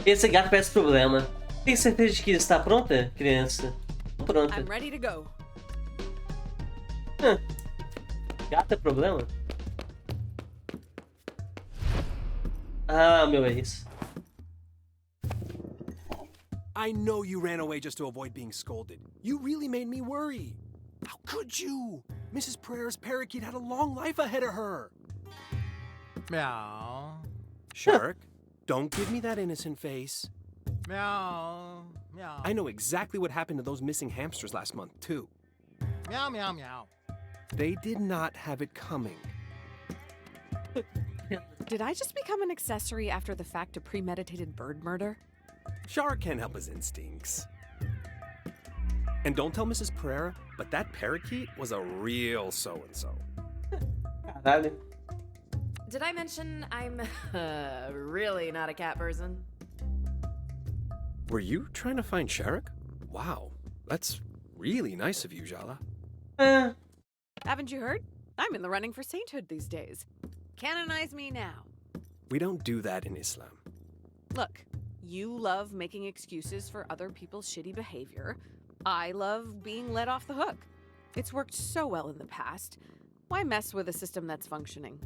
Esse gato parece problema. Tem certeza de que está pronta, criança? Pronta. I'm ready to go. Gato é problema? Ah, meu ex. I know you ran away just to avoid being scolded. You really made me worry. How could you? Mrs. Pereira's parakeet had a long life ahead of her. Meow. Shark, don't give me that innocent face. Meow. Meow. I know exactly what happened to those missing hamsters last month, too. Meow, meow, meow. They did not have it coming. Did I just become an accessory after the fact to premeditated bird murder? Shark can't help his instincts. And don't tell Mrs. Pereira, but that parakeet was a real so-and-so. Caralho. Did I mention I'm really not a cat person? Were you trying to find Shark? Wow, that's really nice of you, Jala. Haven't you heard? I'm in the running for sainthood these days. Canonize me now. We don't do that in Islam. Look, you love making excuses for other people's shitty behavior. I love being let off the hook. It's worked so well in the past. Why mess with a system that's functioning?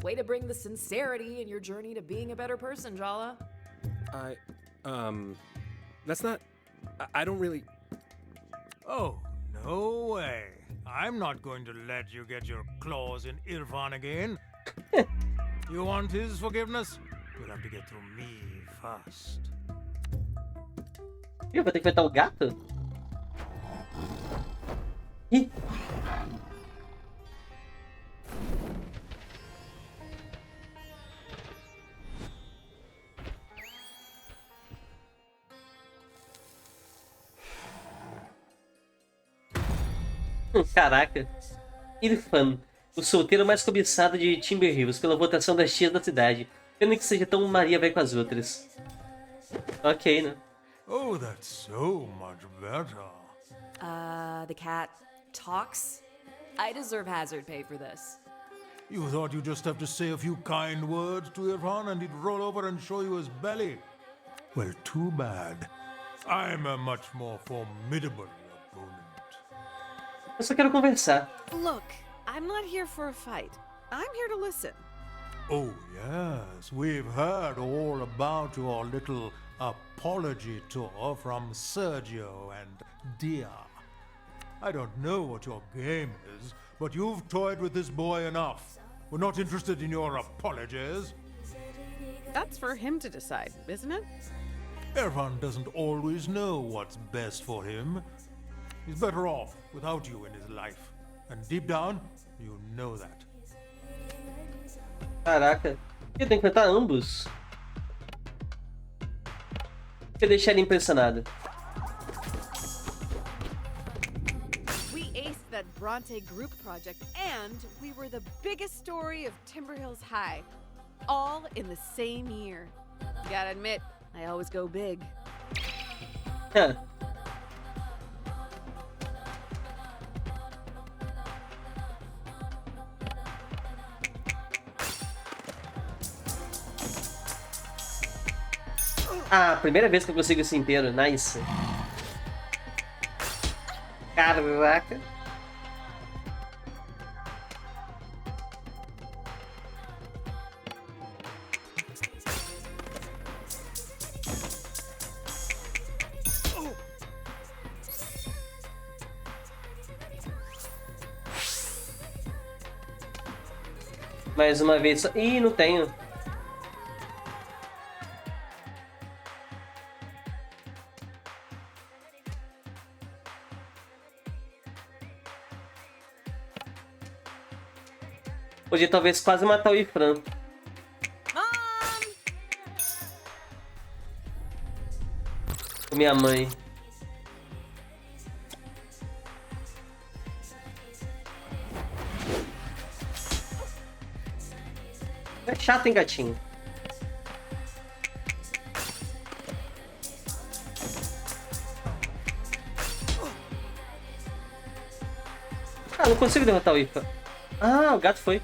Way to bring the sincerity in your journey to being a better person, Jala. That's not... I don't really... Oh, no way. I'm not going to let you get your claws in Irfan again. You want his forgiveness? You'll have to get through me first. Ih, vou ter que enfrentar o gato? Ih. Caraca. Irfan, o solteiro mais cobiçado de Timber Hills pela votação das tias da cidade. Pena que seja tão Maria vai com as outras. Ok, né? Oh, that's so much better. The cat talks? I deserve hazard pay for this. You thought you'd just have to say a few kind words to Irfan and he'd roll over and show you his belly? Well, too bad. I'm a much more formidable opponent. Eu só quero conversar. Look, I'm not here for a fight. I'm here to listen. Oh, yes, we've heard all about your little apology tour from Sergio and Dia. I don't know what your game is, but you've toyed with this boy enough. We're not interested in your apologies. That's for him to decide, isn't it? Irfan doesn't always know what's best for him. He's better off without you in his life. And deep down, you know that. Caraca. Eu tenho que enfrentar ambos. Deixa eu deixar ele impressionado. We aced that Bronte group project and we were the biggest story of Timber Hills High. All in the same year. Gotta admit, I always go big. Huh. Ah, primeira vez que eu consigo isso inteiro. Nice. Caraca. Mais uma vez só. Ih, não tenho. Podia talvez quase matar o Ifran. Com minha mãe. É chato, hein, gatinho? Ah, não consigo derrotar o Ifran. Ah, o gato foi.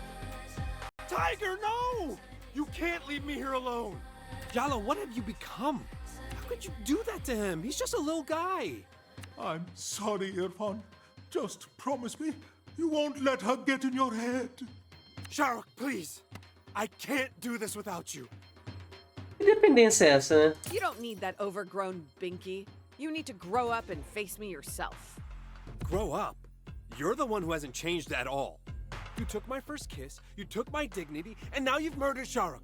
Tiger, no! You can't leave me here alone. Jala, what have you become? How could you do that to him? He's just a little guy. I'm sorry, Irfan. Just promise me you won't let her get in your head. Sharuk, please. I can't do this without you. Que dependência é essa, né? You don't need that overgrown binky. You need to grow up and face me yourself. Grow up? You're the one who hasn't changed at all. You took my first kiss, you took my dignity, and now you've murdered Sharuk.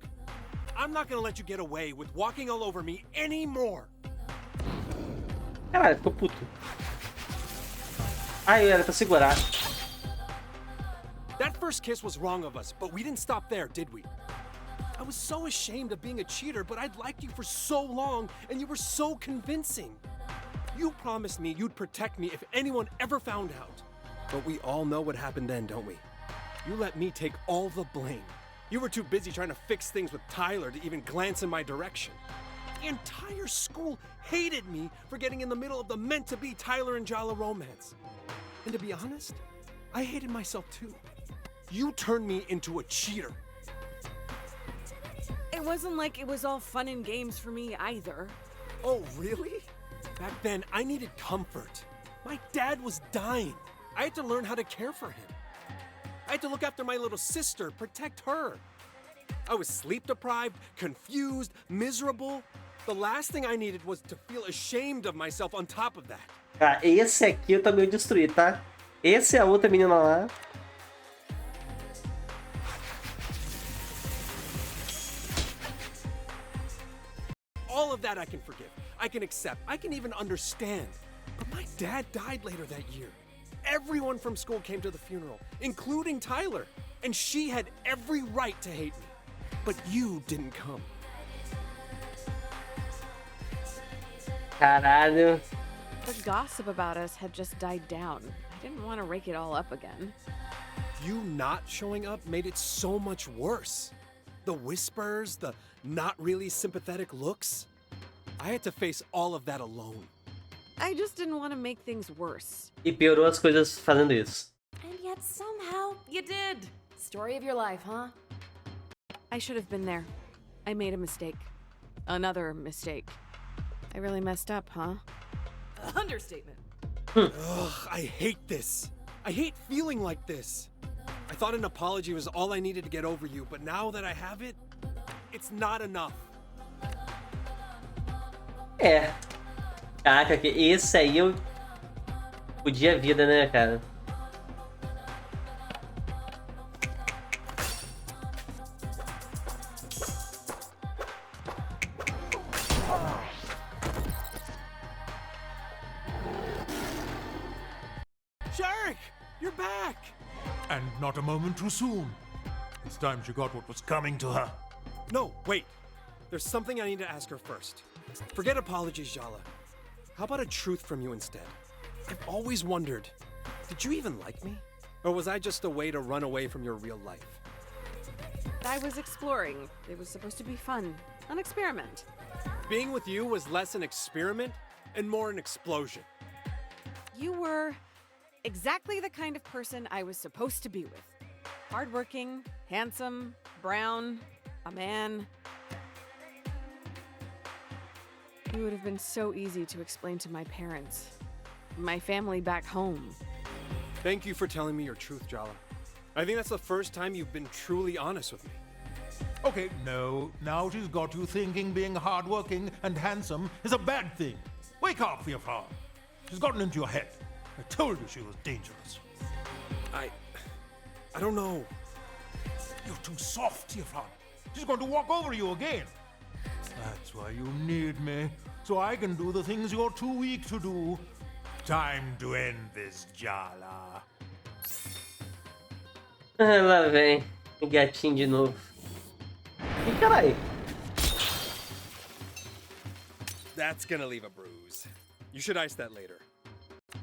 I'm not gonna let you get away with walking all over me anymore. Caralho, ficou puto. Ai, era pra segurar. That first kiss was wrong of us, but we didn't stop there, did we? I was so ashamed of being a cheater, but I'd liked you for so long, and you were so convincing. You promised me you'd protect me if anyone ever found out. But we all know what happened then, don't we? You let me take all the blame. You were too busy trying to fix things with Tyler to even glance in my direction. The entire school hated me for getting in the middle of the meant-to-be Tyler and Jala romance. And to be honest, I hated myself too. You turned me into a cheater. It wasn't like it was all fun and games for me either. Oh, really? Back then, I needed comfort. My dad was dying. I had to learn how to care for him. I had to look after my little sister, protect her. I was sleep-deprived, confused, miserable. The last thing I needed was to feel ashamed of myself on top of that. Tá, esse aqui eu também destruí, tá? Esse é a outra menina lá. All of that I can forgive. I can accept. I can even understand. But my dad died later that year. Everyone from school came to the funeral, including Tyler. And she had every right to hate me. But you didn't come. Caralho. The gossip about us had just died down. I didn't want to rake it all up again. You not showing up made it so much worse. The whispers, the not really sympathetic looks. I had to face all of that alone. I just didn't want to make things worse. E piorou as coisas fazendo isso. And yet somehow you did. Story of your life, huh? I should have been there. I made a mistake. Another mistake. I really messed up, huh? Understatement. Ugh, I hate this. I hate feeling like this. I thought an apology was all I needed to get over you, but now that I have it, it's not enough. É. Caraca, que esse aí eu podia a vida, né, cara? Sharuk, you're back! And not a moment too soon. This time she got what was coming to her. No, wait. There's something I need to ask her first. Forget apologies, Jala. How about a truth from you instead? I've always wondered, did you even like me? Or was I just a way to run away from your real life? I was exploring. It was supposed to be fun. An experiment. Being with you was less an experiment and more an explosion. You were exactly the kind of person I was supposed to be with. Hardworking, handsome, brown, a man. It would have been so easy to explain to my parents, my family back home. Thank you for telling me your truth, Jala. I think that's the first time you've been truly honest with me. Okay, no. Now she's got you thinking being hardworking and handsome is a bad thing. Wake up, Irfan. She's gotten into your head. I told you she was dangerous. I don't know. You're too soft, Irfan. She's going to walk over you again. That's why you need me, so I can do the things you're too weak to do. Time to end this, Jala. Ah, lá vem. O gatinho de novo. Ih, caralho. That's gonna leave a bruise. You should ice that later.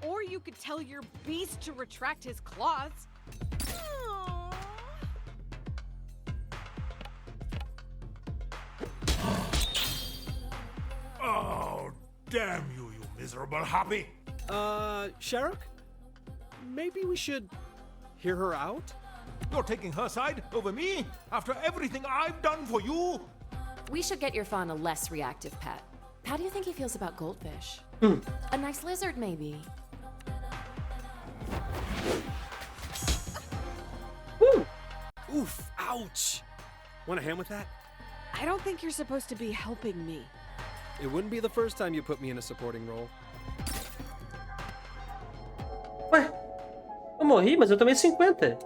Or you could tell your beast to retract his claws. Aww. Oh, damn you, you miserable happy. Sharuk? Maybe we should hear her out? You're taking her side over me? After everything I've done for you? We should get your fawn a less reactive pet. How do you think he feels about goldfish? A nice lizard, maybe. Woo! Oof, ouch. Want a hand with that? I don't think you're supposed to be helping me. It wouldn't be the first time you put me in a supporting role. Ué, eu morri, mas eu tomei 50.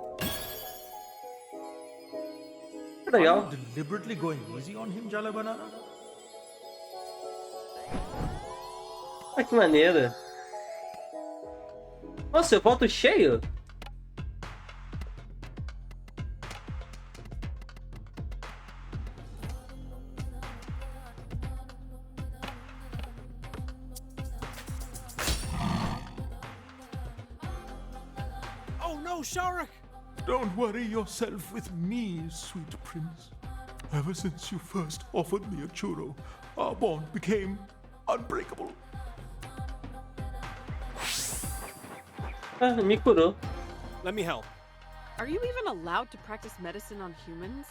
Are Legal. you deliberately going easy on him, Jala Banana? Ah, que maneiro. Nossa, eu volto cheio? Oh no, Sharak! Don't worry yourself with me, sweet prince. Ever since you first offered me a churro, our bond became unbreakable. Ah, me curou. Let me help. Are you even allowed to practice medicine on humans?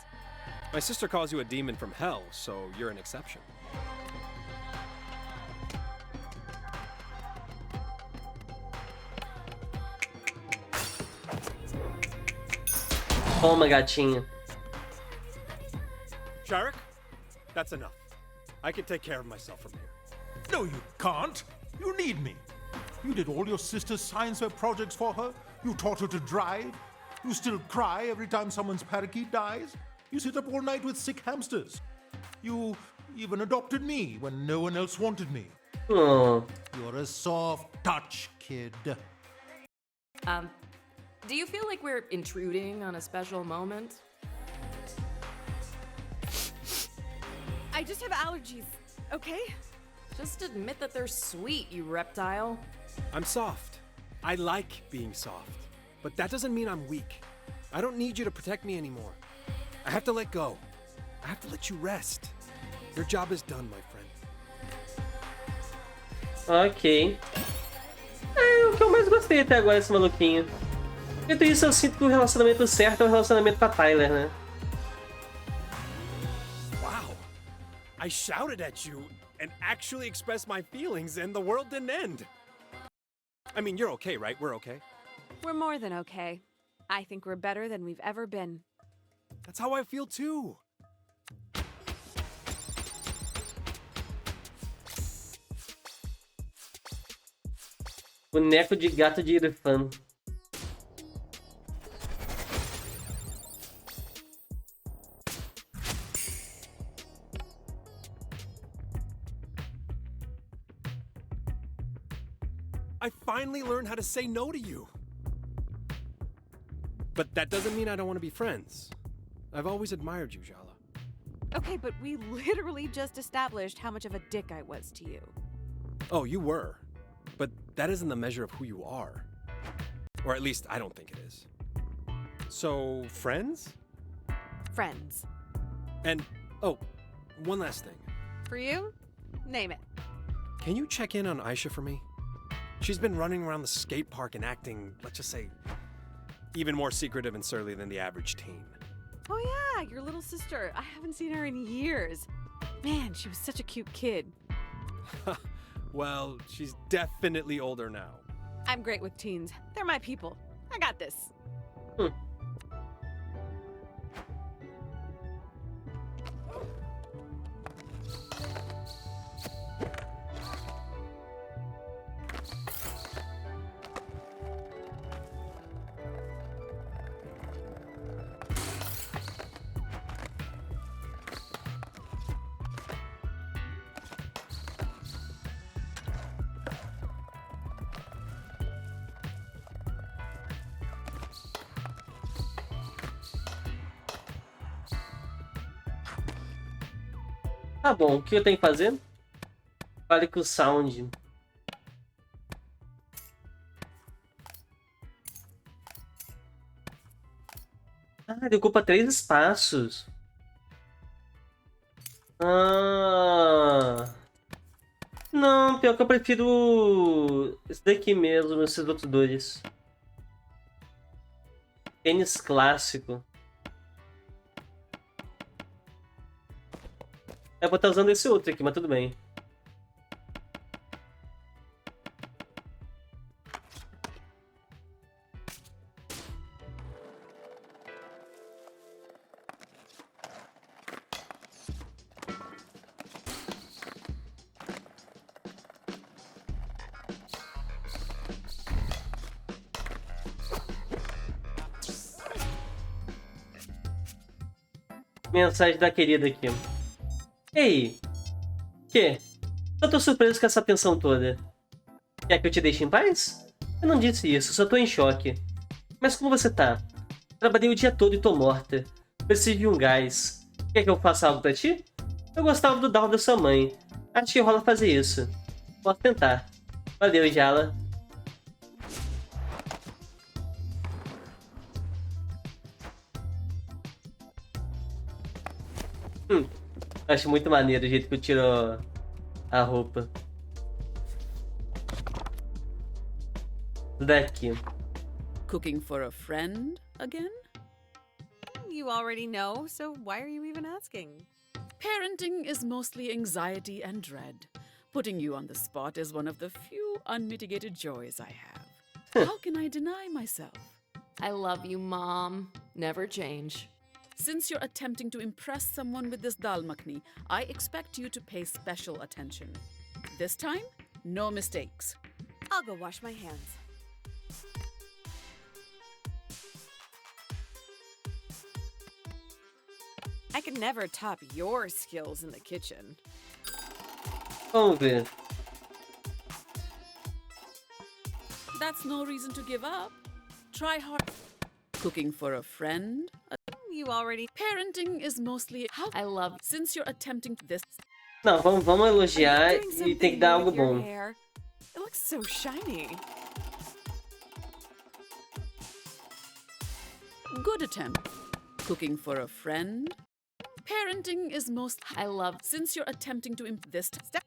My sister calls you a demon from hell, so you're an exception. Toma, gatinha. Sharak, that's enough. I can take care of myself from here. No, you can't. You need me. You did all your sister's science fair projects for her. You taught her to drive. You still cry every time someone's parakeet dies. You sit up all night with sick hamsters. You even adopted me when no one else wanted me. Oh, You're a soft touch, kid. Do you feel like we're intruding on a special moment? I just have allergies, okay? Just admit that they're sweet, you reptile. I'm soft. I like being soft. But that doesn't mean I'm weak. I don't need you to protect me anymore. I have to let go. I have to let you rest. Your job is done, my friend. ok. É o que eu mais gostei até agora, esse maluquinho. Dito isso, eu sinto que o relacionamento certo é o relacionamento com a Tyler, né? Wow. I shouted at you and actually expressed my feelings and the world didn't end. I mean, you're okay, right? We're okay? We're more than okay. I think we're better than we've ever been. That's how I feel too. Boneco de gato de Irfan. I finally learned how to say no to you. But that doesn't mean I don't want to be friends. I've always admired you, Jala. Okay, but we literally just established how much of a dick I was to you. Oh, you were. But that isn't the measure of who you are. Or at least I don't think it is. So, friends? Friends. And, oh, one last thing. For you? Name it. Can you check in on Aisha for me? She's been running around the skate park and acting, let's just say, even more secretive and surly than the average teen. Oh yeah, your little sister. I haven't seen her in years. Man, she was such a cute kid. Well, she's definitely older now. I'm great with teens. They're my people. I got this. Tá bom, o que eu tenho que fazer? Fale com o Sound. Ah, ele ocupa 3 espaços. Ah. Não, pior que eu prefiro esse daqui mesmo, esses outros dois. Tênis clássico. Eu vou estar usando esse outro aqui, mas tudo bem. Mensagem da querida aqui. Ei, que? Eu tô surpreso com essa atenção toda. Quer que eu te deixe em paz? Eu não disse isso, só tô em choque. Mas como você tá? Trabalhei o dia todo e tô morta. Preciso de um gás. Quer que eu faça algo pra ti? Eu gostava do down da sua mãe. Acho que rola fazer isso. Posso tentar. Valeu, Jala. Acho muito maneiro o jeito que eu tiro a roupa. Daqui. Cooking for a friend again? You already know, so why are you even asking? Parenting is mostly anxiety and dread. Putting you on the spot is one of the few unmitigated joys I have. How can I deny myself? I love you, Mom. Never change. Since you're attempting to impress someone with this dal makhni, I expect you to pay special attention. This time, no mistakes. I'll go wash my hands. I can never top your skills in the kitchen. Vamos ver. That's no reason to give up. Try hard. Cooking for a friend? You already. Parenting is mostly how I love. since you're attempting this. Não, vamos elogiar Doing e something tem que dar new algo with your bom. hair. It looks so shiny. Good attempt. Cooking for a friend? Parenting is most I love. since you're attempting to this step.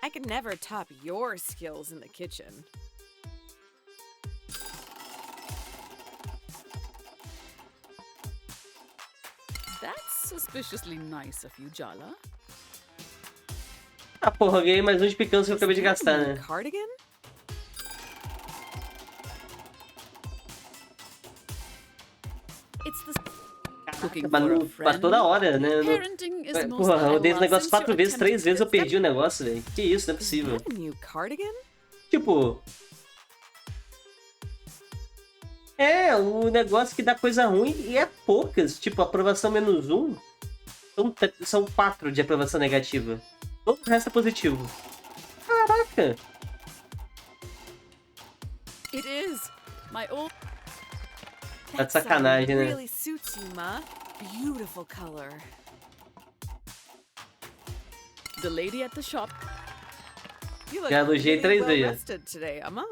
I can never top your skills in the kitchen. That's suspiciously nice of you, Jala. Ah, porra, eu ganhei mais um de picância que eu acabei de gastar, né? Cardigan? It's the cooking Mas for a não, friend. pra toda hora, né? Eu não- Parenting is most Porra, eu dei esse negócio since 4 you're vezes, 3 attempting vezes eu this perdi o negócio, velho. Que isso, não é possível. Is that a new cardigan? Tipo... É, o negócio que dá coisa ruim e é poucas. Tipo, aprovação -1. São 4 de aprovação negativa. Todo o resto é positivo. Caraca! It is my old. Tá de sacanagem, né? Really suits you, Ma. Beautiful color. The lady at the shop. You look Já elogiei really 3 well vezes. rested today, Amma.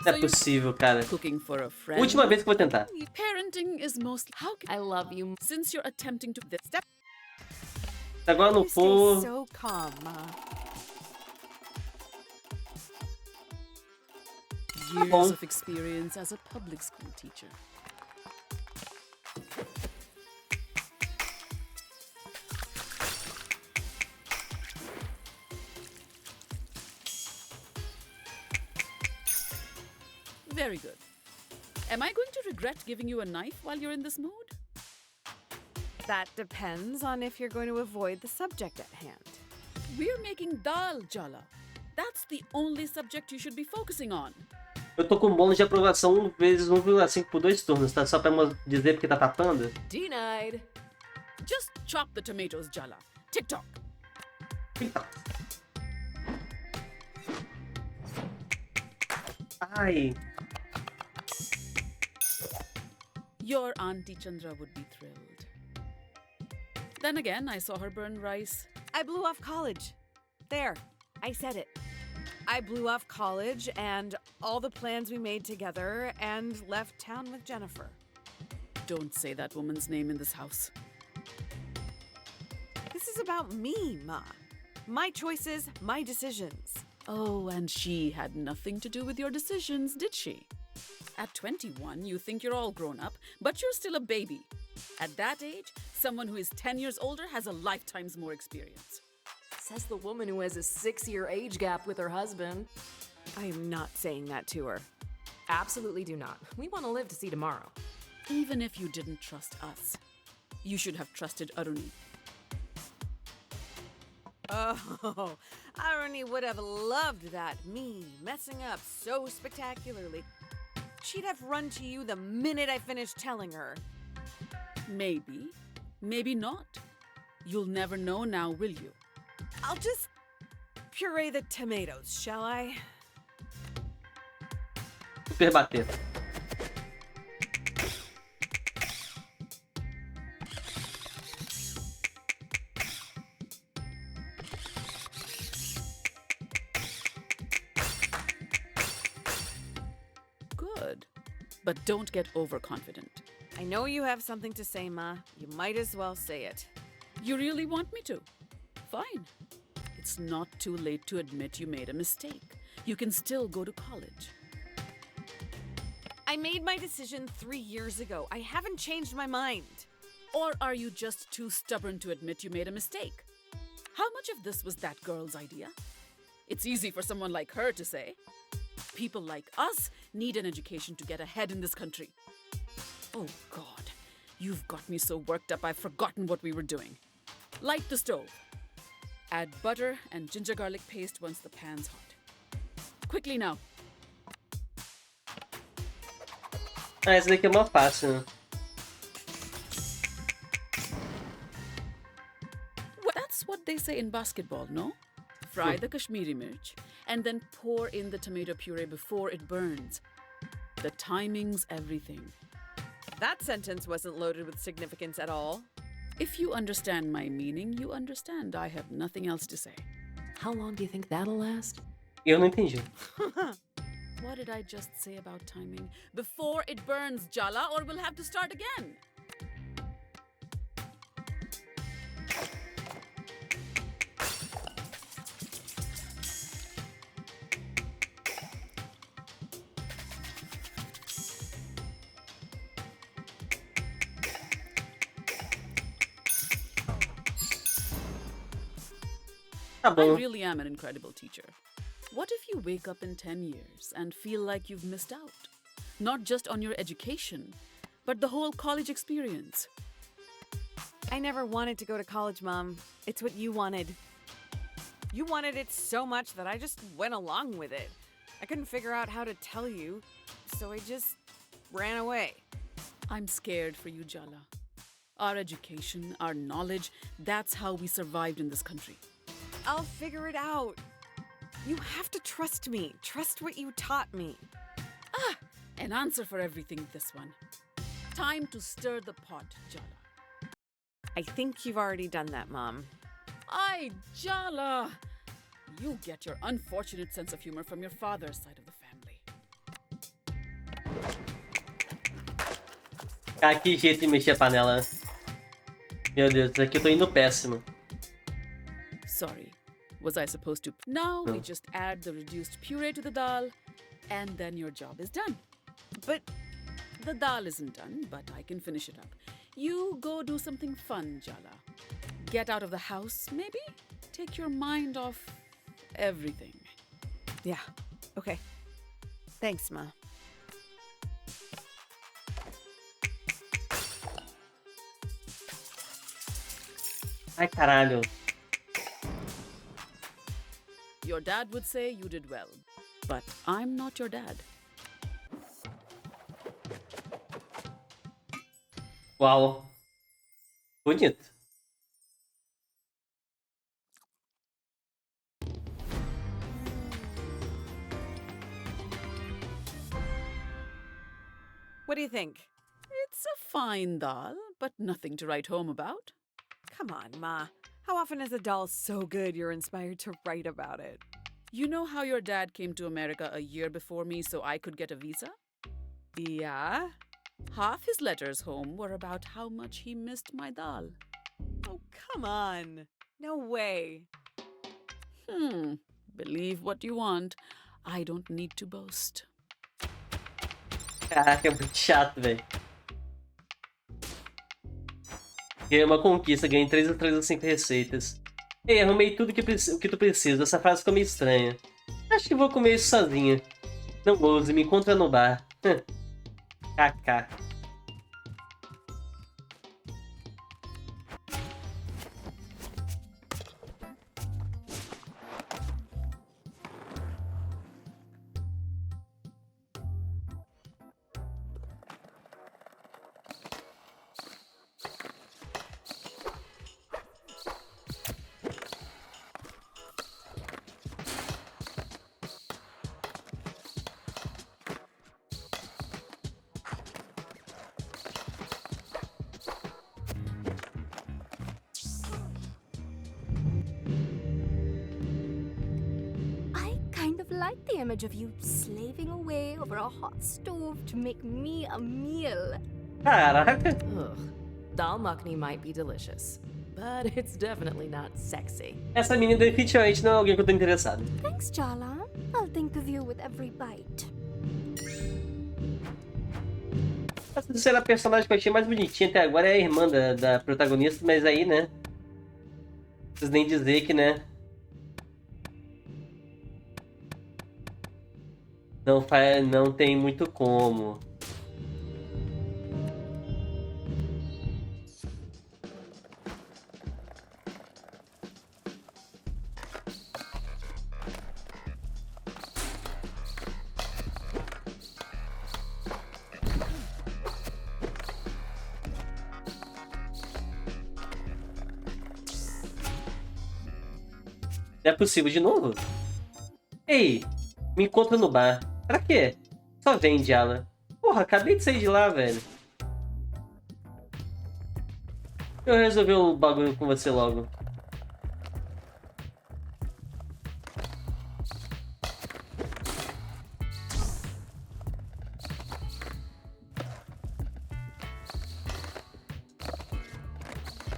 Não é possível, cara. Cooking for a friend. Última vez que eu vou tentar. Parenting is most how I love you. since you're attempting to this step. Se agora não You stay for... so calm, Ma. Years bom. of experience as a public school teacher. Very good. Am I going to regret giving you a knife while you're in this mood? That depends on if you're going to avoid the subject at hand. We're making dal, Jala. That's the only subject you should be focusing on. Eu tô com bônus de aprovação 1 vezes 1,5 por 2 turnos, tá? Só pra dizer porque tá tapando. Denied. Just chop the tomatoes, Jala. Tick-tock. Eita. Ai. Your Auntie Chandra would be thrilled. Then again, I saw her burn rice. I blew off college. There, I said it. I blew off college and all the plans we made together and left town with Jennifer. Don't say that woman's name in this house. This is about me, Ma. My choices, my decisions. Oh, and she had nothing to do with your decisions, did she? At 21, you think you're all grown up, but you're still a baby. At that age, someone who is 10 years older has a lifetime's more experience. Says the woman who has a 6-year age gap with her husband. I am not saying that to her. Absolutely do not. We want to live to see tomorrow. Even if you didn't trust us, you should have trusted Aruni. Oh, Aruni would have loved that. Me messing up so spectacularly. She'd have run to you the minute I finished telling her. Maybe, maybe not. You'll never know now, will you? I'll just puree the tomatoes, shall I? Super bater. Good. But don't get overconfident. I know you have something to say, Ma. You might as well say it. You really want me to? Fine. It's not too late to admit you made a mistake. You can still go to college. I made my decision 3 years ago. I haven't changed my mind. Or are you just too stubborn to admit you made a mistake? How much of this was that girl's idea? It's easy for someone like her to say. People like us need an education to get ahead in this country. Oh, God. You've got me so worked up I've forgotten what we were doing. Light the stove. Add butter and ginger garlic paste once the pan's hot. Quickly now. Ah, essa daqui é uma fácil, né? Well, that's what they say in basketball, no? Fry the Kashmiri mirch and then pour in the tomato puree before it burns. The timing's everything. That sentence wasn't loaded with significance at all. If you understand my meaning, you understand. I have nothing else to say. How long do you think that'll last? Eu não entendi. What did I just say about timing? Before it burns, Jala, or we'll have to start again. Tá I bom. really am an incredible teacher. What if you wake up in 10 years and feel like you've missed out? Not just on your education, but the whole college experience. I never wanted to go to college, Mom. It's what you wanted. You wanted it so much that I just went along with it. I couldn't figure out how to tell you, so I just ran away. I'm scared for you, Jala. Our education, our knowledge, that's how we survived in this country. I'll figure it out. You have to trust me. Trust what you taught me. An answer for everything, this one. Time to stir the pot, Jala. I think you've already done that, Mom. Ay, Jala! You get your unfortunate sense of humor from your father's side of the family. Cara, que jeito de mexer a panela. Meu Deus, isso aqui eu tô indo péssimo. Sorry. Was I supposed to? Now we just add the reduced puree to the dal, and then your job is done. But The dal isn't done, but I can finish it up. You go do something fun, Jala. Get out of the house, maybe? Take your mind off everything. yeah, okay. Thanks, Ma. Ai, caralho. Your dad would say you did well, but I'm not your dad. Uau. Bonito. What do you think? It's a fine dal, but nothing to write home about. Come on, Ma. How often is a doll so good you're inspired to write about it? You know how your dad came to America a year before me so I could get a visa? Yeah? Half his letters home were about how much he missed my dal. Oh, come on. No way. Believe what you want. I don't need to boast. Caraca, é muito chato, velho. Ganhei uma conquista, ganhei 3 ou 3 ou 5 receitas. Ei, arrumei tudo o que tu precisa. Essa frase ficou meio estranha. Acho que vou comer isso sozinha. Não ouse, me encontra no bar. KK. like the image of you slaving away over a hot stove to make me a meal. Caraca. Ugh. Dal makhni might be delicious, but it's definitely not sexy. Essa menina definitivamente não é alguém que eu tô interessado. Thanks, Jala. I'll think of you with every bite. Essa será a personagem que eu achei mais bonitinha até agora, é a irmã da protagonista, mas aí, né? Não preciso nem dizer que, né? Não tem muito como. Não é possível de novo? Ei, me encontra no bar. Pra quê? Só vem, Jala. Porra, acabei de sair de lá, velho. Eu resolvi o bagulho com você logo.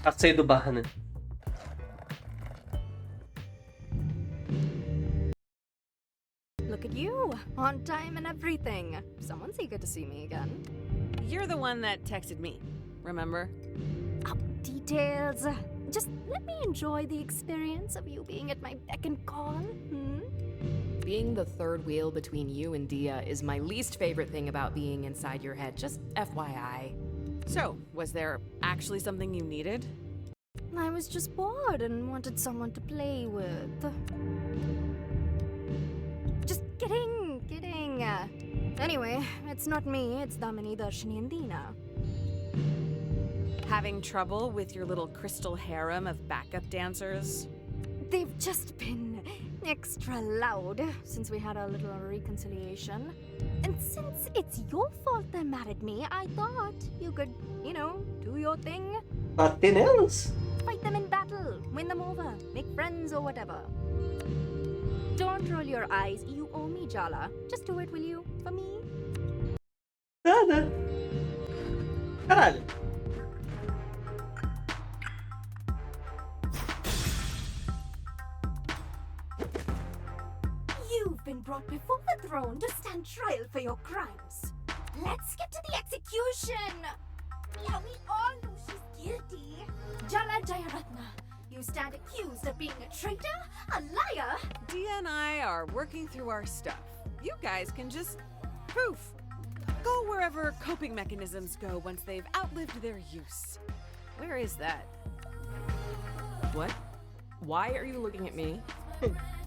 Passei do bar, né? Look at you, on time and everything. Someone's eager to see me again. You're the one that texted me, remember? Oh, details. Just let me enjoy the experience of you being at my beck and call. Being the third wheel between you and Dia is my least favorite thing about being inside your head, just FYI. So, was there actually something you needed? I was just bored and wanted someone to play with. Just kidding. Anyway, it's not me, it's Damini, Darshini, and Dina. Having trouble with your little crystal harem of backup dancers? They've just been extra loud since we had our little reconciliation. And since it's your fault they're mad at me, I thought you could, do your thing. Bater nelas? Fight them in battle, win them over, make friends or whatever. Don't roll your eyes, you owe me, Jala. Just do it, will you? For me? Nada. Caralho. You've been brought before the throne to stand trial for your crimes. Let's get to the execution! Yeah, we all know she's guilty. Jala Jayaratna, you stand accused of being a traitor, a liar. Dia and I are working through our stuff. You guys can just poof. Go wherever coping mechanisms go once they've outlived their use. Where is that? What? Why are you looking at me?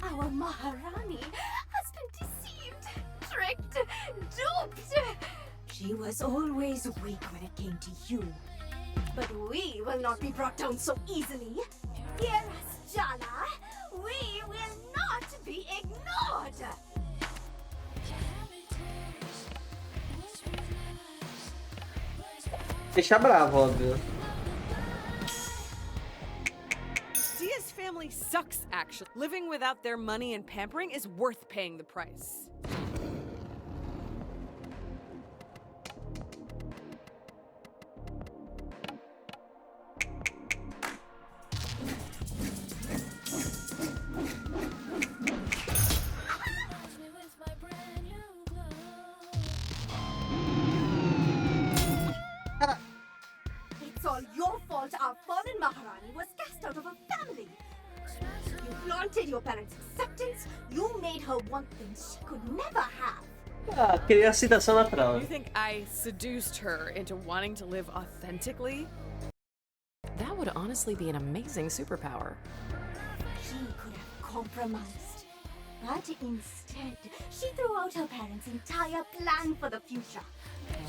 Our Maharani has been deceived, tricked, duped. She was always weak when it came to you. But we will not be brought down so easily. Hear us, Jala. We will not be ignored. Deixa bravo, óbvio. Dia's family sucks, actually. Living without their money and pampering is worth paying the price. fault our fallen Maharani was cast out of a family. You flaunted your parents' acceptance. You made her want things she could never have. Ah, queria a citação natural. You think I seduced her into wanting to live authentically? That would honestly be an amazing superpower. She could have compromised. But instead, she threw out her parents' entire plan for the future.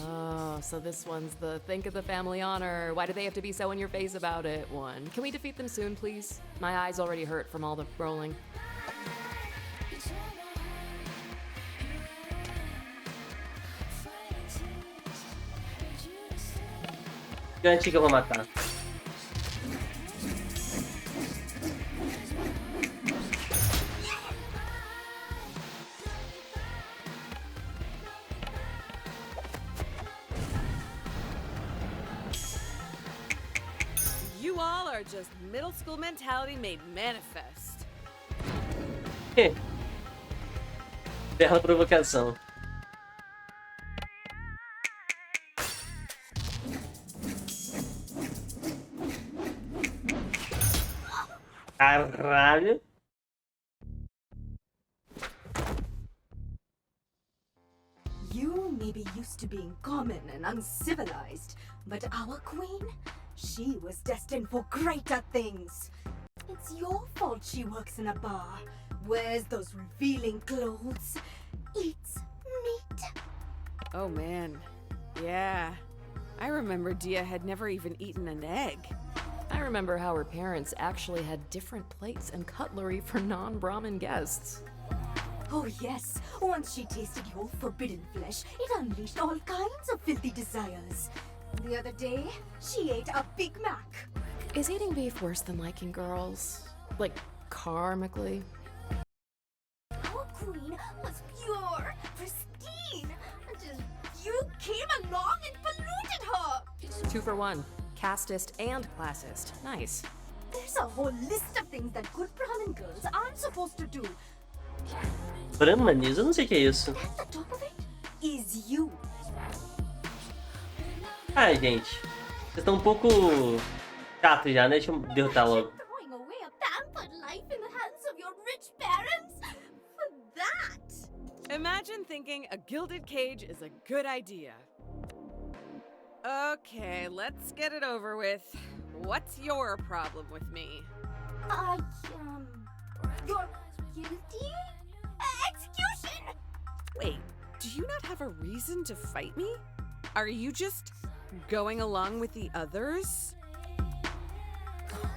Oh, so this one's the think of the family honor. Why do they have to be so in your face about it one? Can we defeat them soon, please? My eyes already hurt from all the rolling. Garanti que eu vou matar. You all are just middle school mentality made manifest. Bela provocação. Caralho. You may be used to being common and uncivilized, but our queen, she was destined for greater things. It's your fault she works in a bar, wears those revealing clothes, eats meat. Oh man. Yeah. I remember Dia had never even eaten an egg. I remember how her parents actually had different plates and cutlery for non-Brahmin guests. Oh yes, once she tasted your forbidden flesh, it unleashed all kinds of filthy desires. The other day, she ate a Big Mac. Is eating beef worse than liking girls? Like, karmically? Our queen was pure, pristine, until you came along and polluted her. 2 for 1. Casteist and classist. Nice. There's a whole list of things that good Brahmin girls aren't supposed to do. Brahmanismo? Eu não sei o que é isso. At the top of it is you. Ai, gente. Vocês estão um pouco chatos já, né? Deixa eu derrotar logo. Throwing away a pampered life in the hands of your rich parents? For that? Imagine thinking a gilded cage is a good idea. Okay, let's get it over with. What's your problem with me? You're guilty? Execution! Wait, do you not have a reason to fight me? Are you just going along with the others?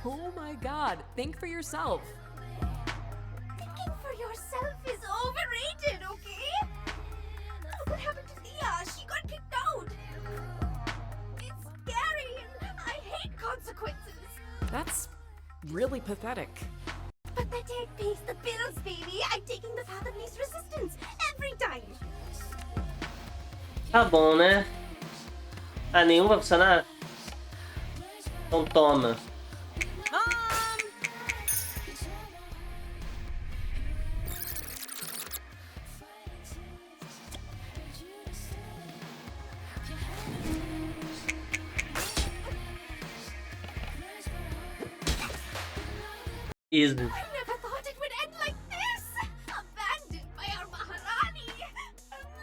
Oh my god, think for yourself. Thinking for yourself is overrated, okay? Look what happened to Thea. She got kicked out. It's scary and I hate consequences. That's really pathetic. Pathetic pays the bills, baby. I'm taking the path of least resistance every time. Tá bom, né? Ah, nenhum vai funcionar? Então toma. Easy. I never thought it would end like this. Abandoned by our Maharani.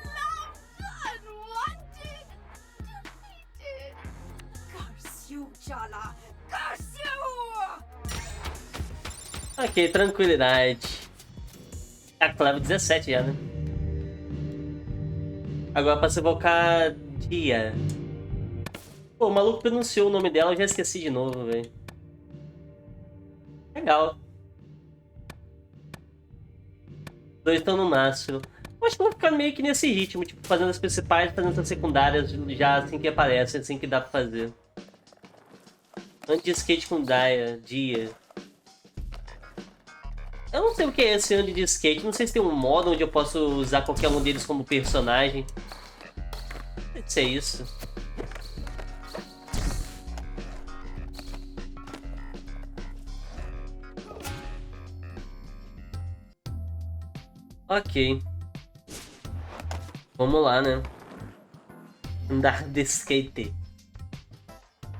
Loved, unwanted, defeated. Curse you, Jala. Curse you! Ok, tranquilidade. Tá com level 17 já, né? Agora pra se evocar Dia. Pô, o maluco pronunciou o nome dela, eu já esqueci de novo, velho. Legal. Os dois estão no máximo. Eu acho que eu vou ficar meio que nesse ritmo, tipo, fazendo as principais, fazendo as secundárias já assim que aparece, assim que dá pra fazer. Antes de skate com Dia. Eu não sei o que é esse ano de skate, não sei se tem um modo onde eu posso usar qualquer um deles como personagem. Deve ser isso. Ok. Vamos lá, né? Andar de skate.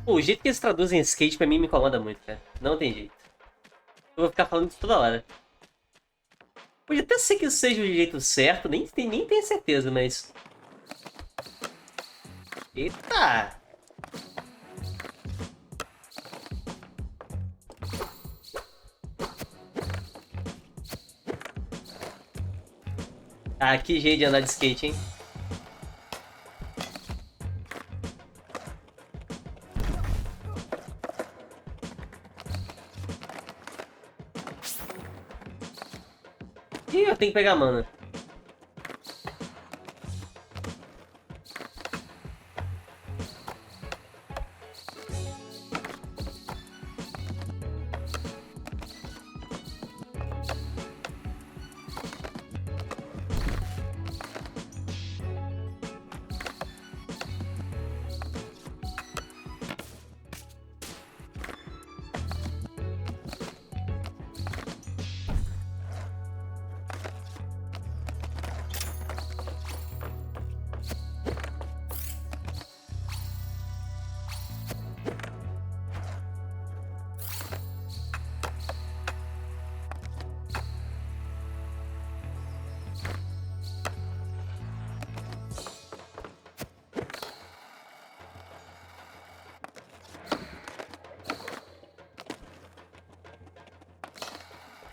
Pô, o jeito que eles traduzem skate pra mim me incomoda muito, cara. Não tem jeito. Eu vou ficar falando isso toda hora. Pode até ser que isso seja o jeito certo, nem tenho certeza, mas... Eita! Ah, que jeito de andar de skate, hein? Ih, eu tenho que pegar a mana.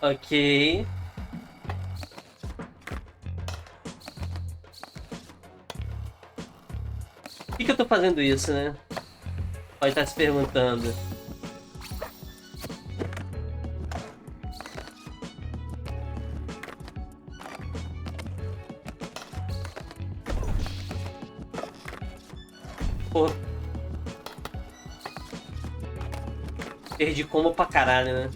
Ok. Por que eu tô fazendo isso, né? Pode estar se perguntando. Pô. Perdi combo pra caralho, né?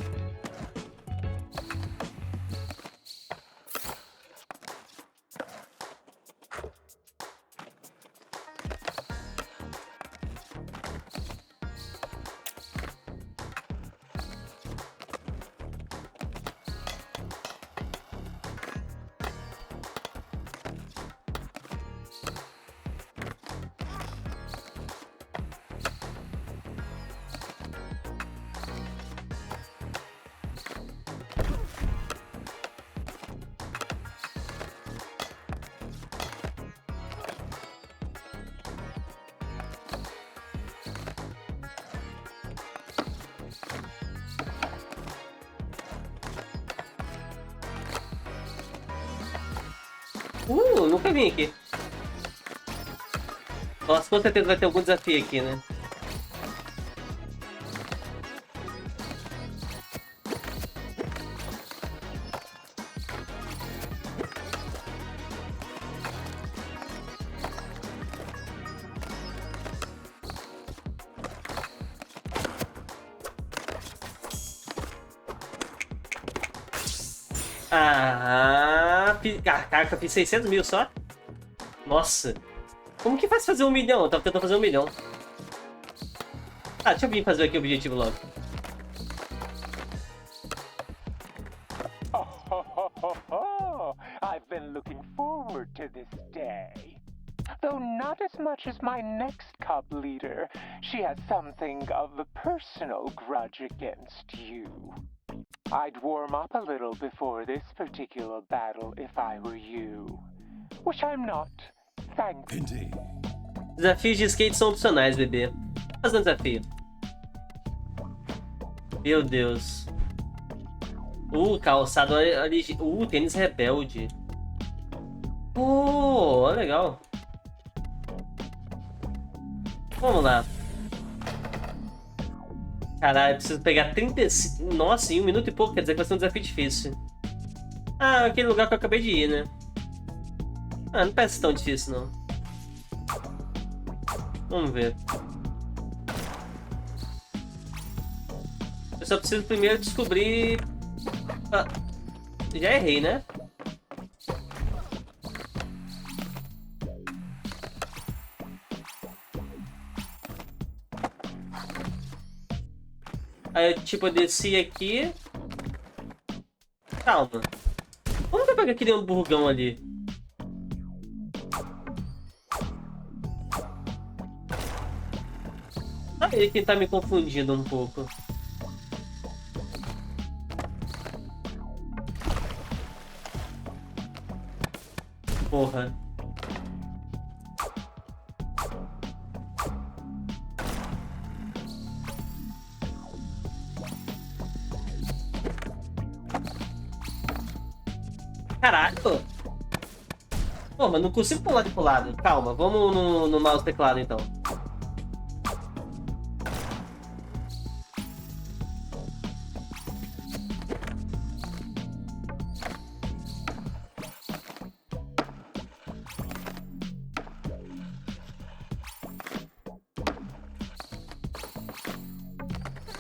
Nunca vim aqui. Nossa, com certeza vai ter algum desafio aqui, né? Caraca, fiz 600 mil só? Nossa. Como que faz fazer 1 milhão? Eu tava tentando fazer 1 milhão. Ah, deixa eu vir fazer aqui o objetivo logo. I've been looking forward to this day. Though not as much as my next cub leader, she has something of a personal grudge against you. I'd warm up a little before this particular battle if I were you. Which I'm not. Thank you. Desafios de skate são opcionais, bebê. Faz um desafio. Meu Deus. Calçado tênis rebelde. Legal. Vamos lá. Caralho, eu preciso pegar 35... Nossa, em 1 minuto e pouco, quer dizer que vai ser um desafio difícil. Ah, aquele lugar que eu acabei de ir, né? Ah, não parece tão difícil, não. Vamos ver. Eu só preciso primeiro descobrir... Ah, já errei, né? Aí, tipo, eu desci aqui. Calma. Como que eu pego aquele hamburgão ali? ele que tá me confundindo um pouco. Porra. Caralho! Pô, mas não consigo pular de pro lado. Calma, vamos no mouse teclado então.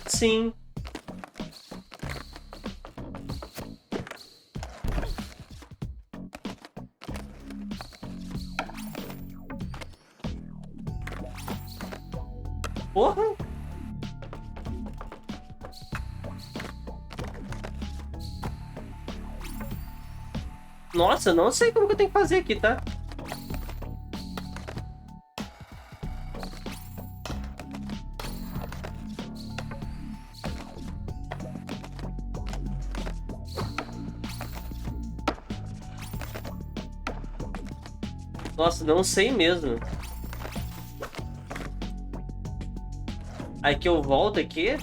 Sim. Porra! Nossa, eu não sei como que eu tenho que fazer aqui, tá? Nossa, não sei mesmo. Aí que eu volto aqui.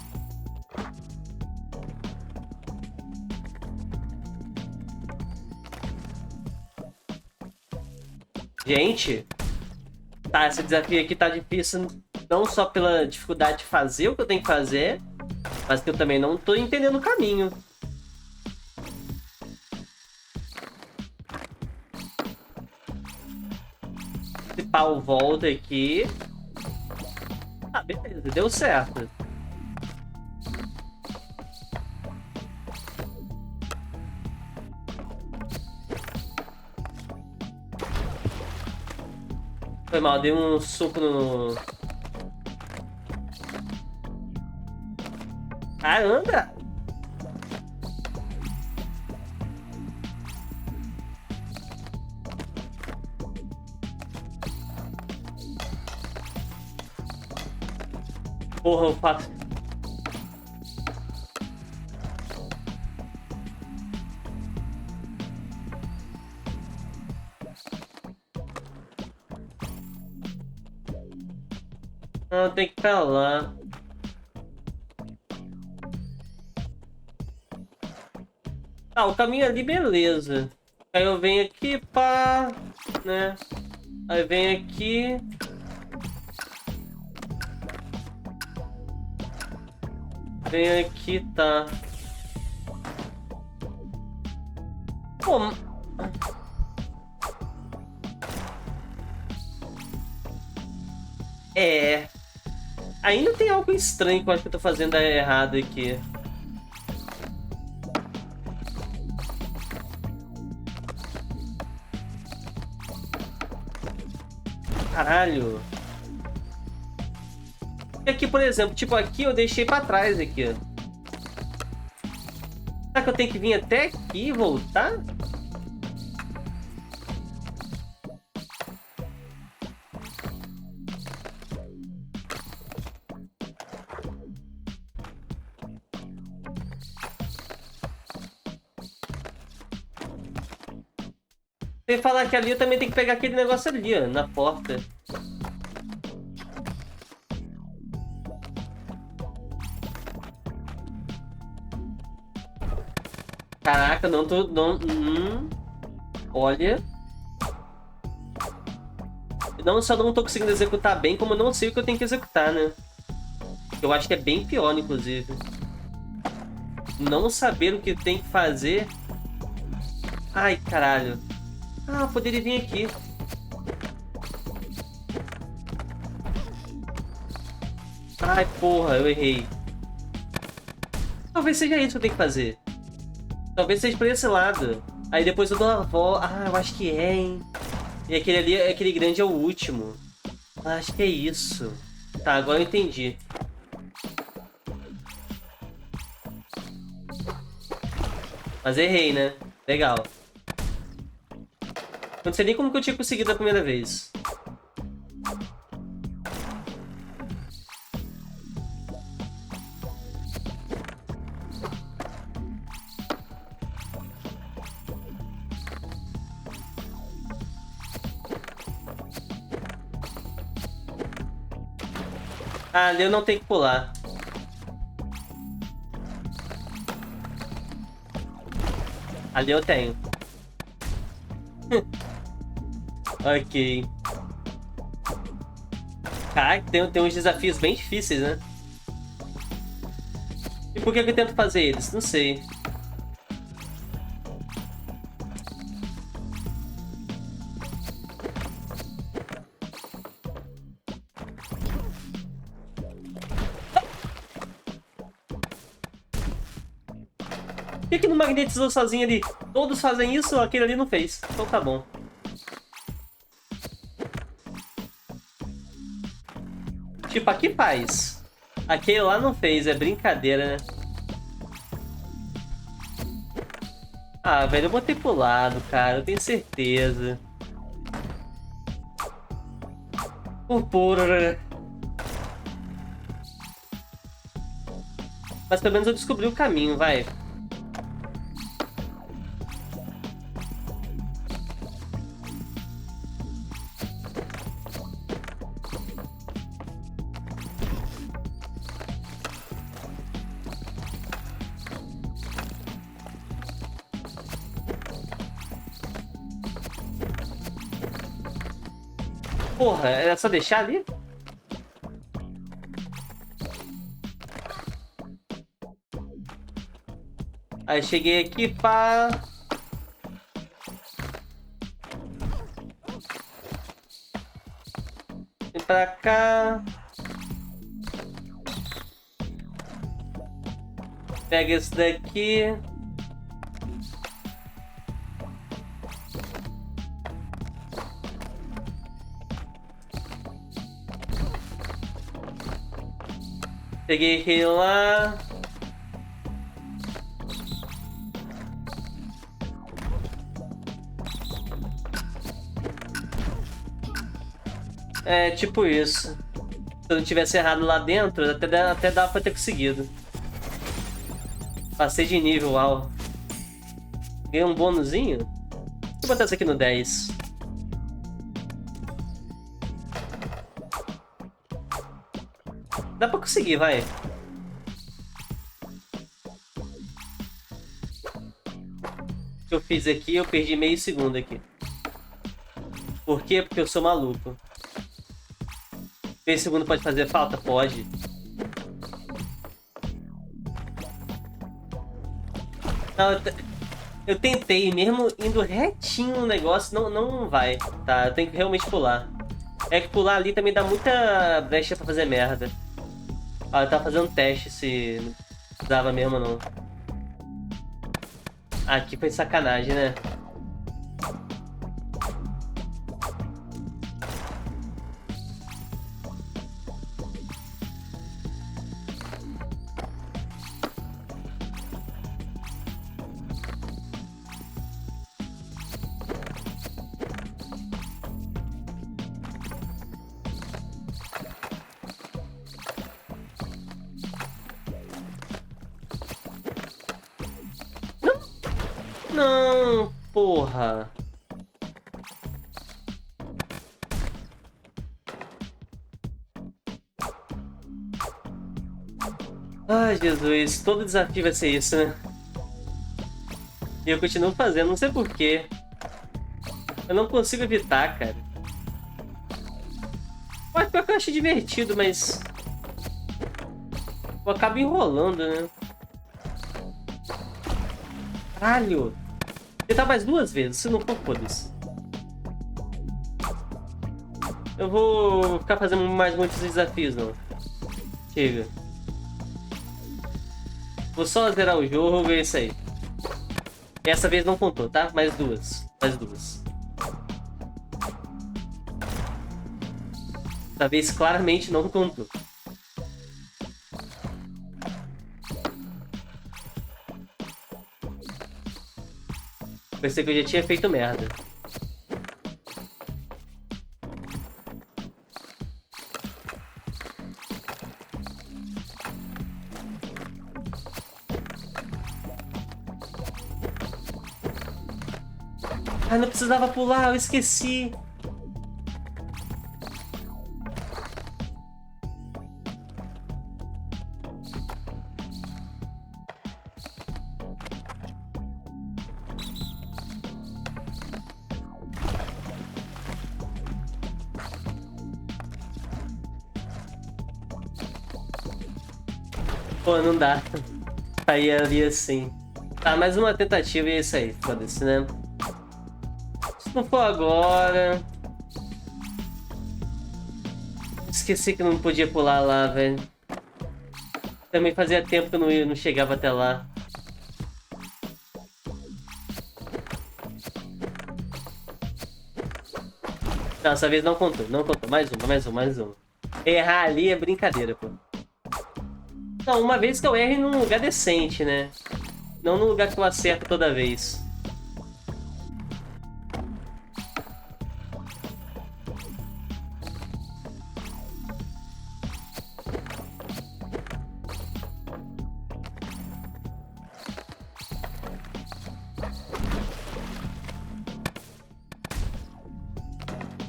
Gente. Tá, esse desafio aqui tá difícil. Não só pela dificuldade de fazer o que eu tenho que fazer, mas que eu também não tô entendendo o caminho. Esse pau volta aqui. Ah, beleza, deu certo. Foi mal, dei um soco no... Caramba! Porra, eu faço... Ah, tem que ir pra lá. Tá, o caminho ali, beleza. Aí eu venho aqui, pá... né? Aí venho aqui... Vem aqui, tá. Pô. É. Ainda tem algo estranho que eu acho que eu tô fazendo errado aqui. Caralho. E aqui, por exemplo, tipo, aqui eu deixei pra trás aqui, ó. Será que eu tenho que vir até aqui e voltar? Sem falar que ali eu também tenho que pegar aquele negócio ali, ó, na porta. Caraca, não tô... Não, olha... Não, só não tô conseguindo executar bem, como eu não sei o que eu tenho que executar, né? Eu acho que é bem pior, inclusive. Não saber o que tem que fazer... Ai, caralho. Ah, eu poderia vir aqui. Ai, porra, eu errei. Talvez seja isso que eu tenho que fazer. Talvez seja por esse lado. Aí depois eu dou uma volta. Ah, eu acho que é, hein? E aquele ali, aquele grande é o último. Ah, acho que é isso. Tá, agora eu entendi. Mas errei, né? Legal. Não sei nem como que eu tinha conseguido a primeira vez. Ah, ali eu não tenho que pular. Ali eu tenho. Ok. Caraca, tem uns desafios bem difíceis, né? E por que eu tento fazer eles? Não sei. Por que não magnetizou sozinho ali? Todos fazem isso, aquele ali não fez. Então tá bom. Tipo, aqui faz. Aquele lá não fez, é brincadeira, né? Ah, velho, eu botei pro lado, cara, eu tenho certeza. Porra. Mas pelo menos eu descobri o caminho, vai. Porra, era só deixar ali? Aí cheguei aqui, pá. Vem pra cá. Pega esse daqui. Peguei aquele lá. É, tipo isso. Se eu não tivesse errado lá dentro, até dava pra ter conseguido. Passei de nível, uau. Ganhei um bônusinho. Deixa eu botar isso aqui no 10. Dá pra conseguir, vai. O que eu fiz aqui, eu perdi meio segundo aqui. Por quê? Porque eu sou maluco. Meio segundo pode fazer falta? Pode. Não, eu tentei, mesmo indo retinho no negócio, não vai. Tá, eu tenho que realmente pular. É que pular ali também dá muita brecha pra fazer merda. Ah, eu tava fazendo teste se dava mesmo ou não. Aqui foi sacanagem, né? Não, porra. Ai, Jesus, todo desafio vai ser isso, né? E eu continuo fazendo, não sei porquê. Eu não consigo evitar, cara. Pode pior que eu achei divertido, mas... eu acabo enrolando, né? Caralho! Tentar mais 2 vezes, se não for, foda-se. Eu vou ficar fazendo mais muitos desafios, não. Chega. Vou só zerar o jogo e é isso aí. Essa vez não contou, tá? Mais 2. Mais 2. Essa vez claramente não contou. Pensei que eu já tinha feito merda. Ah, não precisava pular, eu esqueci. Pô, não dá. Aí ali assim. Tá, mais uma tentativa e é isso aí. Foda-se, né? Se não for agora... Esqueci que não podia pular lá, velho. Também fazia tempo que eu não chegava até lá. Não, dessa vez não contou, não contou. Mais uma. Errar ali é brincadeira, pô. Não, uma vez que eu erre num lugar decente, né? Não num lugar que eu acerto toda vez.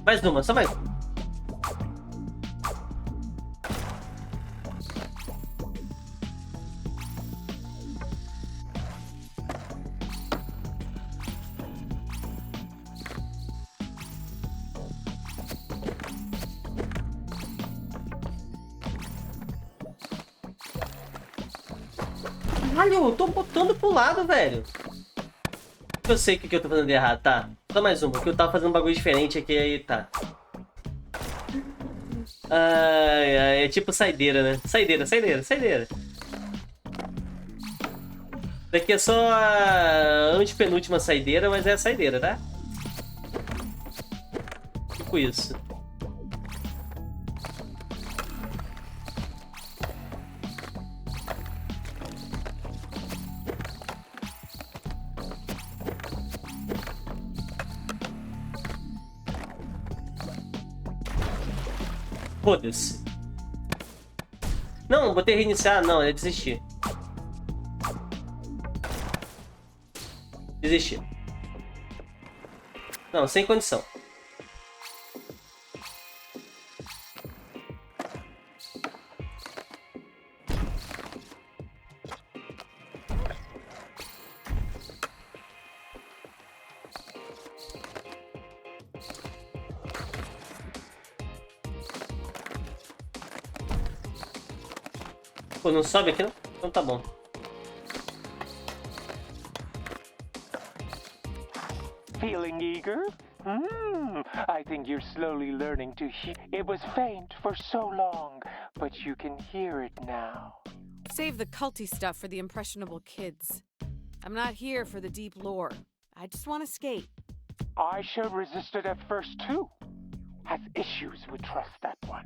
Mais uma, só mais uma. Caralho, eu tô botando pro lado, velho. Eu sei o que eu tô fazendo de errado, tá? Só mais uma, porque eu tava fazendo um bagulho diferente aqui, aí tá. Ai, ai, é tipo saideira, né? Saideira. Daqui é só a antepenúltima saideira, mas é a saideira, tá? Tipo isso. Foda-se. Não, botei reiniciar. Não, é desistir. Desistir. Não, sem condição. Pô, não sobe aqui não? Então tá bom. Feeling eager? I think you're slowly learning to hear. It was faint for so long, but you can hear it now. Save the culty stuff for the impressionable kids. I'm not here for the deep lore. I just want to skate. I sure resisted at first too. Has issues with trust, that one.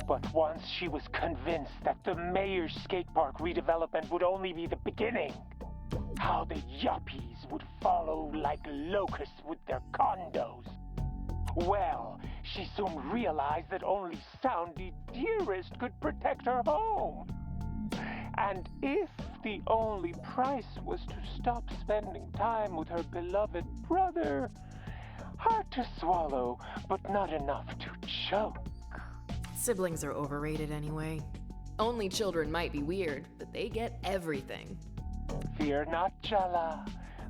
But once she was convinced that the mayor's skate park redevelopment would only be the beginning, how the yuppies would follow like locusts with their condos. Well, she soon realized that only Soundy Dearest could protect her home. And if the only price was to stop spending time with her beloved brother, hard to swallow, but not enough to choke. Siblings are overrated anyway. Only children might be weird, but they get everything. Fear not, Jala.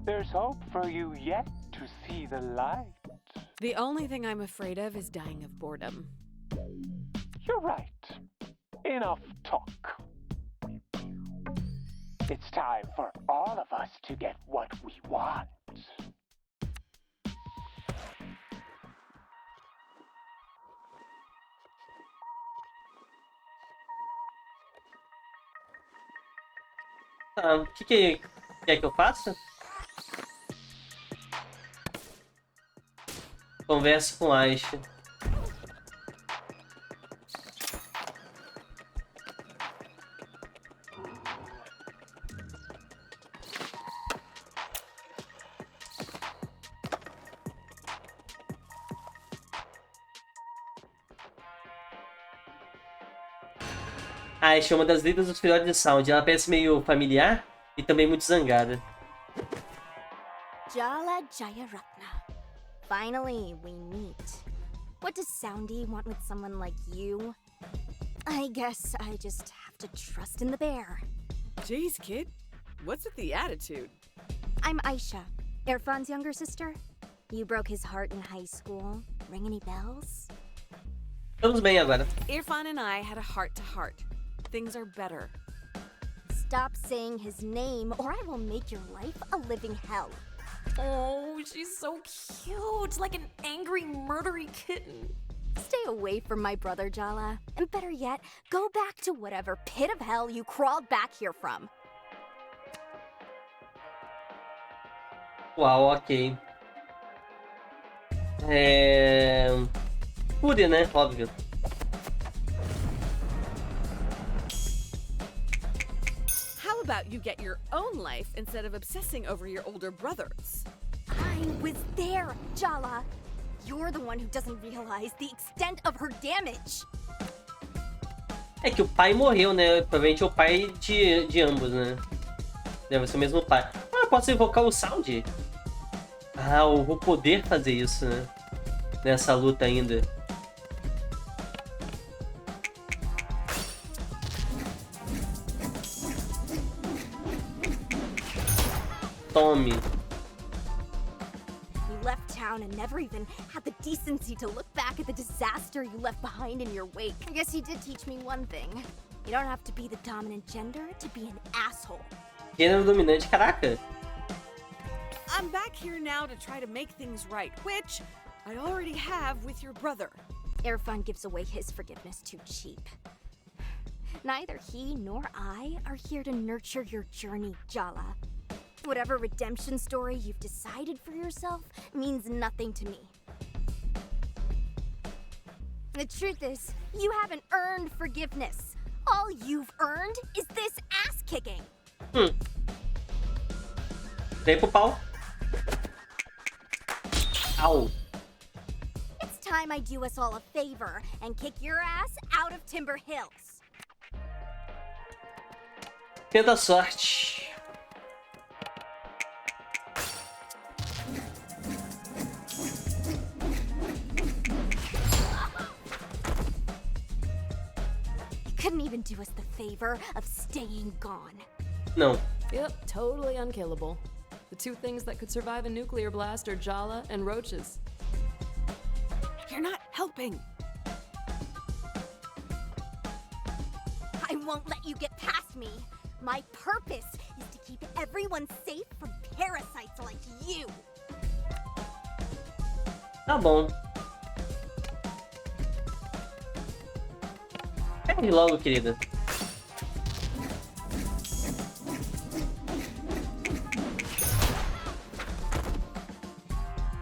There's hope for you yet to see the light. The only thing I'm afraid of is dying of boredom. You're right. Enough talk. It's time for all of us to get what we want. Tá, o que quer que eu faça? Converse com Aisha. Aisha é uma das líderes dos filhotes de Sound. Ela parece meio familiar e também muito zangada. Jala Jayaratna. Finally, we meet. What does Soundy want with someone like you? I guess I just have to trust in the bear. Jeez, kid. What's with the attitude? I'm Aisha, Irfan's younger sister. You broke his heart in high school. Ring any bells? Estamos bem agora. Irfan and I had a heart-to-heart. Things are better. stop saying his name, or I will make your life a living hell. Oh, she's so cute, like an angry, murdery kitten. Stay away from my brother, Jala. And better yet, go back to whatever pit of hell you crawled back here from. Uau, ok. Cure, né? Óbvio. How about you get your own life instead of obsessing over your older brothers? I was there, Jala. You're the one who doesn't realize the extent of her damage. É que o pai morreu, né? Provavelmente é o pai de ambos, né? Deve ser o mesmo pai. Ah, posso invocar o Sound? Ah, eu vou poder fazer isso, né? Nessa luta ainda. Tome. You left town and never even had the decency to look back at the disaster you left behind in your wake. I guess you did teach me one thing. You don't have to be the dominant gender to be an asshole. Gênero dominante, caraca. I'm back here now to try to make things right, which I already have with your brother. Irfan gives away his forgiveness too cheap. Neither he nor I are here to nurture your journey, Jala. Whatever redemption story you've decided for yourself means nothing to me. The truth is, you haven't earned forgiveness. All you've earned is this ass-kicking. Vem pro pau. Au. It's time I do us all a favor and kick your ass out of Timber Hills. Tenta a sorte. You couldn't even do us the favor of staying gone. Não. Yep, totally unkillable. The two things that could survive a nuclear blast are Jala and roaches. You're not helping. I won't let you get past me. My purpose is to keep everyone safe from parasites like you. Tá bom. Perde logo, querida.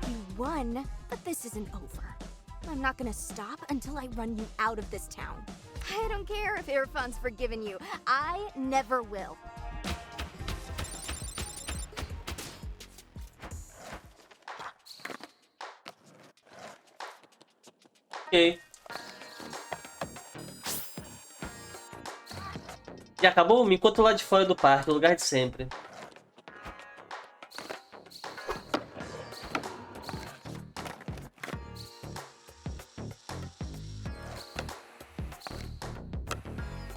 You won, but this isn't over. I'm not gonna stop until I run you out of this town. I don't care if Irfan's forgiven you. I never will. Ok. Já acabou? Me encontro lá de fora do parque, o lugar de sempre.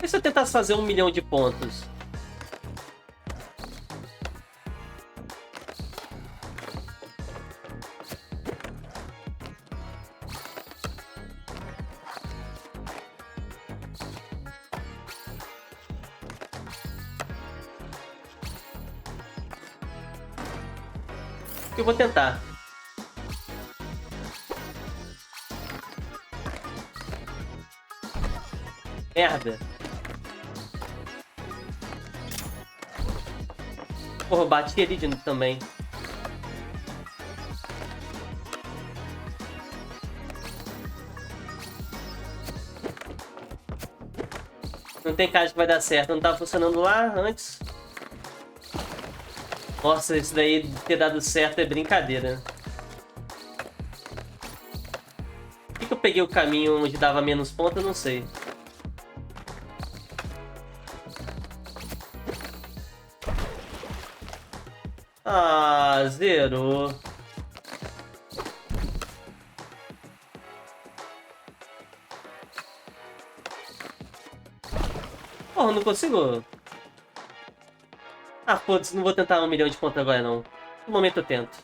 E se eu tentasse fazer 1 milhão de pontos? Eu vou tentar. Merda. Porra, eu bati ali de novo também. Não tem cara que vai dar certo. Não tava funcionando lá antes. Nossa, isso daí de ter dado certo é brincadeira. Por que eu peguei o caminho onde dava menos ponto? Eu não sei. Ah, zerou. Porra, não consigo. Ah, foda-se, não vou tentar 1 milhão de pontos agora não. No momento eu tento.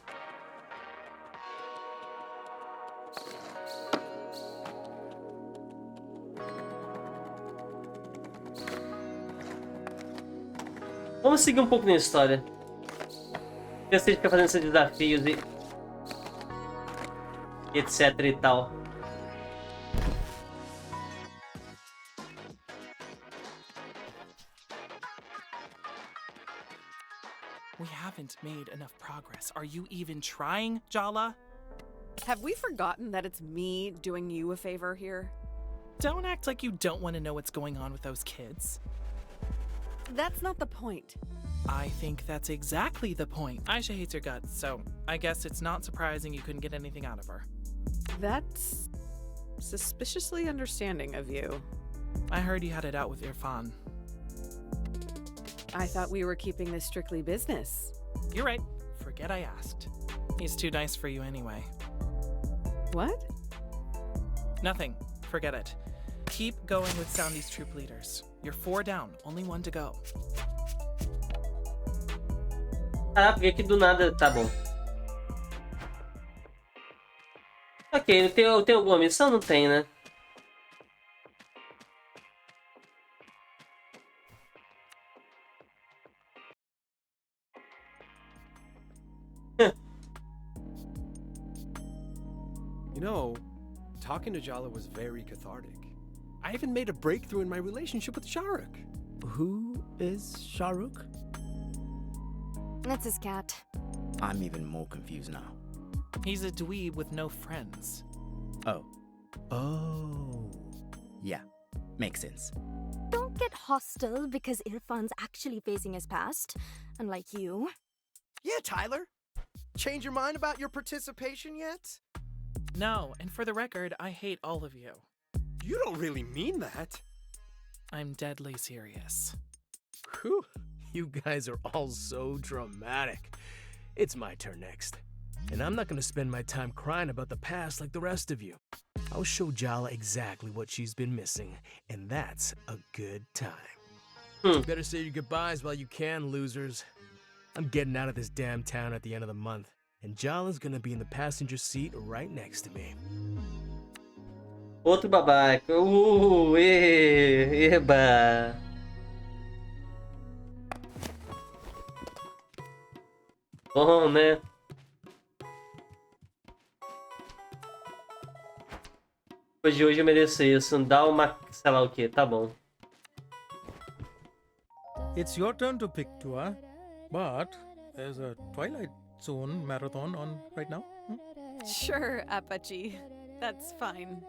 Vamos seguir um pouco na história. Ver se a gente fica fazendo esses desafios e etc e tal. We haven't made enough progress. Are you even trying, Jala? Have we forgotten that it's me doing you a favor here? Don't act like you don't want to know what's going on with those kids. That's not the point. I think that's exactly the point. Aisha hates your guts, so I guess it's not surprising you couldn't get anything out of her. That's suspiciously understanding of you. I heard you had it out with Irfan. I thought we were keeping this strictly business. You're right. Forget I asked. He's too nice for you anyway. What? Nothing. Forget it. Keep going with Soundy's troop leaders. You're 4 down, only 1 to go. Ah, porque aqui do nada... Tá bom. Ok, tem alguma missão? Não tem, né? You know, talking to Jala was very cathartic. I even made a breakthrough in my relationship with Shahrukh. Who is Shahrukh? That's his cat. I'm even more confused now. He's a dweeb with no friends. Oh. Oh. Yeah, makes sense. Don't get hostile because Irfan's actually facing his past, unlike you. Yeah, Tyler. Change your mind about your participation yet? No, and for the record, I hate all of you. You don't really mean that. I'm deadly serious. Whew, you guys are all so dramatic. It's my turn next. And I'm not gonna spend my time crying about the past like the rest of you. I'll show Jala exactly what she's been missing, and that's a good time. You better say your goodbyes while you can, losers. I'm getting out of this damn town at the end of the month, and Jala's gonna be in the passenger seat right next to me. Outro babaca. Eba. Bom, né? Depois de hoje eu mereço isso. Dá uma... sei lá o que. Tá bom. It's your turn to pick, Tua. But there's a Twilight Zone marathon on right now. Sure, Apache. That's fine.